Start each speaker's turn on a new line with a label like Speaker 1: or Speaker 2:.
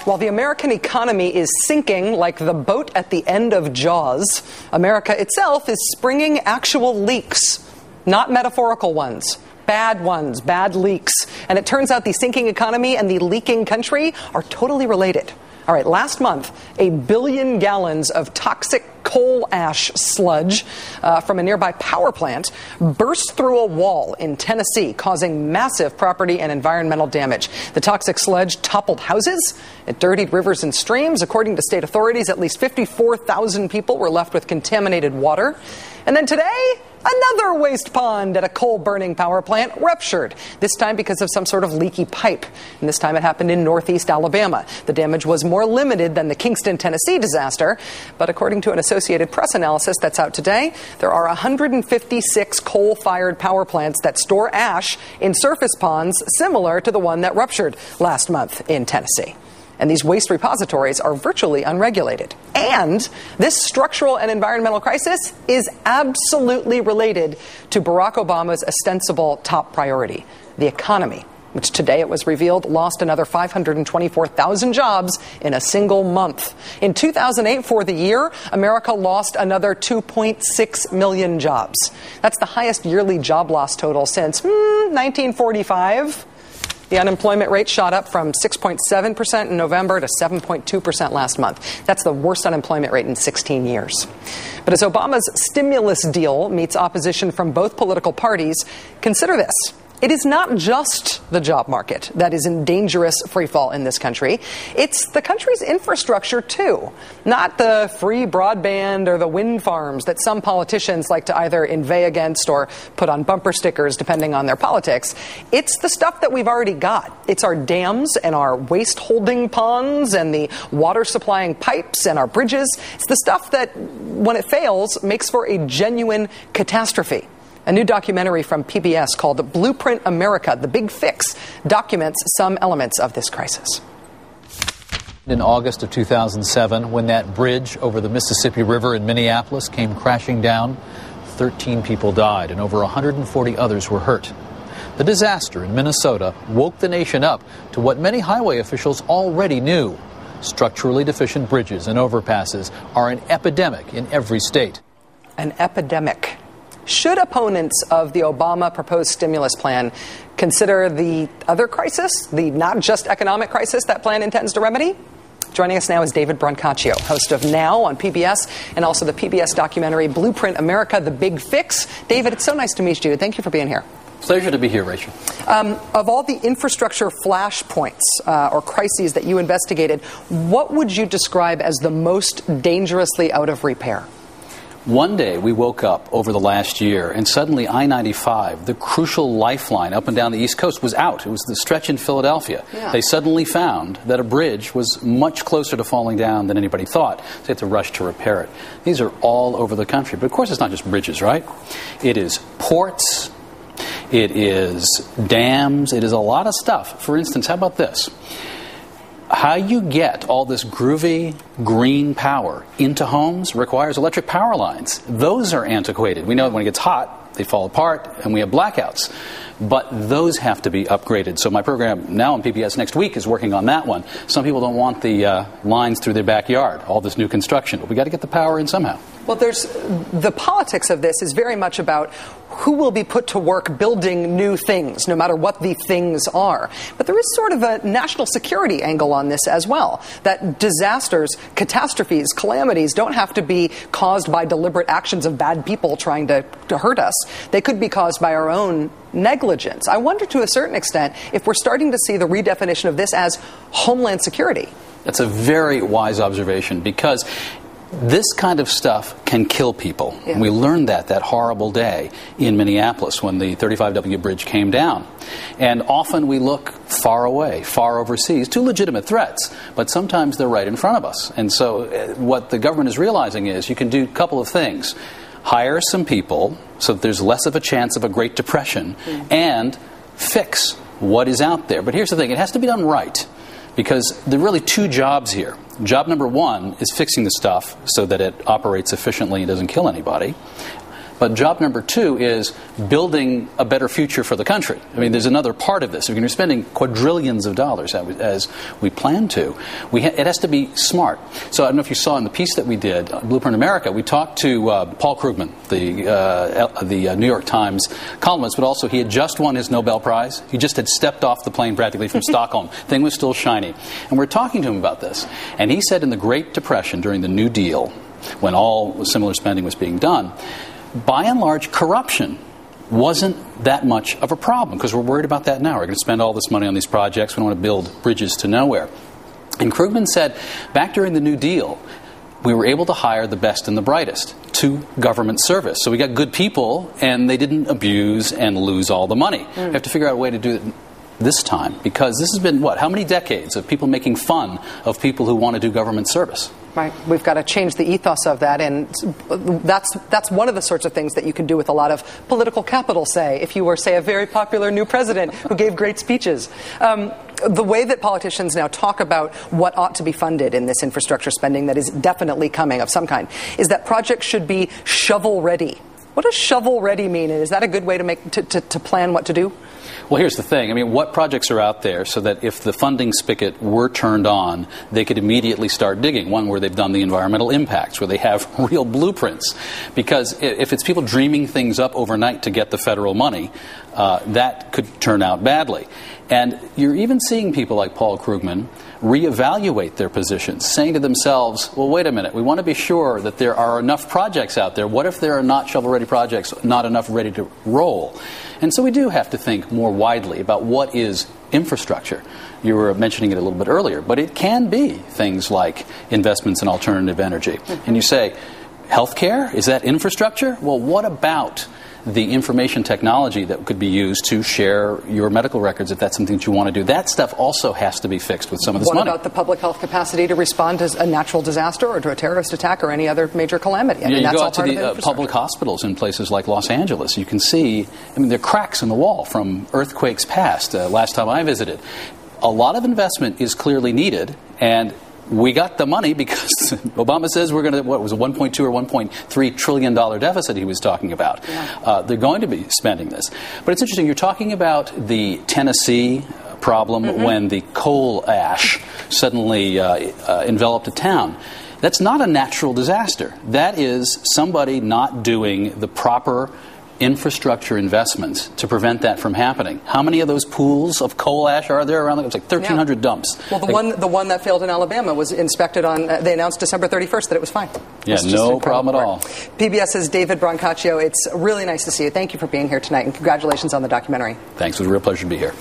Speaker 1: While the American economy is sinking like the boat at the end of Jaws, America itself is springing actual leaks, not metaphorical ones. Bad leaks. And it turns out the sinking economy and the leaking country are totally related. All right, last month, 1 billion gallons of toxic coal ash sludge from a nearby power plant burst through a wall in Tennessee, causing massive property and environmental damage. The toxic sludge toppled houses, it dirtied rivers and streams. According to state authorities, at least 54,000 people were left with contaminated water. And then today, another waste pond at a coal-burning power plant ruptured, this time because of some sort of leaky pipe. And this time it happened in northeast Alabama. The damage was more limited than the Kingston, Tennessee disaster, but according to an Associated Press analysis that's out today, there are 156 coal-fired power plants that store ash in surface ponds similar to the one that ruptured last month in Tennessee. And these waste repositories are virtually unregulated. And this structural and environmental crisis is absolutely related to Barack Obama's ostensible top priority, the economy, which today it was revealed lost another 524,000 jobs in a single month. In 2008, for the year, America lost another 2.6 million jobs. That's the highest yearly job loss total since 1945. The unemployment rate shot up from 6.7% in November to 7.2% last month. That's the worst unemployment rate in 16 years. But as Obama's stimulus deal meets opposition from both political parties, consider this. It is not just the job market that is in dangerous freefall in this country. It's the country's infrastructure, too. Not the free broadband or the wind farms that some politicians like to either inveigh against or put on bumper stickers, depending on their politics. It's the stuff that we've already got. It's our dams and our waste-holding ponds and the water-supplying pipes and our bridges. It's the stuff that, when it fails, makes for a genuine catastrophe. A new documentary from PBS called Blueprint America, The Big Fix, documents some elements of this crisis.
Speaker 2: In August of 2007, when that bridge over the Mississippi River in Minneapolis came crashing down, 13 people died and over 140 others were hurt. The disaster in Minnesota woke the nation up to what many highway officials already knew. Structurally deficient bridges and overpasses are an epidemic in every state.
Speaker 1: An epidemic. Should opponents of the Obama proposed stimulus plan consider the other crisis, the not just economic crisis that plan intends to remedy? Joining us now is David Brancaccio, host of Now on PBS and also the PBS documentary Blueprint America, The Big Fix. David, it's so nice to meet you. Thank you for being here.
Speaker 3: Pleasure to be here, Rachel.
Speaker 1: Of all the infrastructure flashpoints or crises that you investigated, what would you describe as the most dangerously out of repair?
Speaker 3: One day we woke up over the last year and suddenly I-95, the crucial lifeline up and down the East Coast, was out. It was the stretch in Philadelphia.
Speaker 1: Yeah.
Speaker 3: They suddenly found that a bridge was much closer to falling down than anybody thought. So they had to rush to repair it. These are all over the country. But of course it's not just bridges, right? It is ports. It is dams. It is a lot of stuff. For instance, how about this? How you get all this groovy green power into homes requires electric power lines. Those are antiquated. We know when it gets hot, they fall apart, and we have blackouts. But those have to be upgraded. So my program now on PBS next week is working on that one. Some people don't want the lines through their backyard, all this new construction. But we got to get the power in somehow.
Speaker 1: Well, the politics of this is very much about who will be put to work building new things, no matter what the things are. But there is sort of a national security angle on this as well, that disasters, catastrophes, calamities don't have to be caused by deliberate actions of bad people trying to hurt us. They could be caused by our own negligence. I wonder to a certain extent if we're starting to see the redefinition of this as homeland security.
Speaker 3: That's a very wise observation, because this kind of stuff can kill people.
Speaker 1: Yeah.
Speaker 3: And we learned that horrible day in Minneapolis when the 35W bridge came down. And often we look far away, far overseas, to legitimate threats, but sometimes they're right in front of us. And so what the government is realizing is you can do a couple of things. Hire some people so that there's less of a chance of a Great Depression, and fix what is out there. But here's the thing, it has to be done right, because there are really two jobs here. Job number one is fixing the stuff so that it operates efficiently and doesn't kill anybody. But job number 2 is building a better future for the country. I mean, there's another part of this. If you're spending quadrillions of dollars as we plan to, it has to be smart. So I don't know if you saw in the piece that we did, Blueprint America, we talked to Paul Krugman, the New York Times columnist, but also he had just won his Nobel Prize. He just had stepped off the plane practically from Stockholm. Thing was still shiny. And we're talking to him about this. And he said in the Great Depression, during the New Deal, when all similar spending was being done, by and large, corruption wasn't that much of a problem, because we're worried about that now. We're going to spend all this money on these projects. We don't want to build bridges to nowhere. And Krugman said, back during the New Deal, we were able to hire the best and the brightest to government service. So we got good people, and they didn't abuse and lose all the money. We have to figure out a way to do it this time, because this has been, how many decades of people making fun of people who want to do government service?
Speaker 1: Right. We've got to change the ethos of that, and that's one of the sorts of things that you can do with a lot of political capital, say, if you were, say, a very popular new president who gave great speeches. The way that politicians now talk about what ought to be funded in this infrastructure spending that is definitely coming of some kind is that projects should be shovel-ready. What does shovel-ready mean, and is that a good way to plan what to do?
Speaker 3: Well, here's the thing. I mean, what projects are out there so that if the funding spigot were turned on, they could immediately start digging? One where they've done the environmental impacts, where they have real blueprints. Because if it's people dreaming things up overnight to get the federal money, that could turn out badly. And you're even seeing people like Paul Krugman reevaluate their positions, saying to themselves, well, wait a minute, we want to be sure that there are enough projects out there. What if there are not shovel-ready projects, not enough ready to roll? And so we do have to think more widely about what is infrastructure. You were mentioning it a little bit earlier, but it can be things like investments in alternative energy. And you say, healthcare, is that infrastructure? Well, what about the information technology that could be used to share your medical records if that's something that you want to do? That stuff also has to be fixed with some of this money.
Speaker 1: What about the public health capacity to respond to a natural disaster or to a terrorist attack or any other major calamity? I mean,
Speaker 3: you
Speaker 1: that's
Speaker 3: go
Speaker 1: all
Speaker 3: out to
Speaker 1: part of
Speaker 3: the public hospitals in places like Los Angeles. You can see, there are cracks in the wall from earthquakes past. Last time I visited, a lot of investment is clearly needed, and we got the money because Obama says we're going to, what was a $1.2 or $1.3 trillion deficit he was talking about. Yeah. They're going to be spending this. But it's interesting, you're talking about the Tennessee problem when the coal ash suddenly enveloped a town. That's not a natural disaster. That is somebody not doing the proper infrastructure investments to prevent that from happening. How many of those pools of coal ash are there around? It was like 1,300 dumps.
Speaker 1: Well, the one that failed in Alabama was inspected on, they announced December 31st that it was fine.
Speaker 3: Yeah, no problem at all.
Speaker 1: PBS's David Brancaccio, it's really nice to see you. Thank you for being here tonight, and congratulations on the documentary.
Speaker 3: Thanks. It was a real pleasure to be here.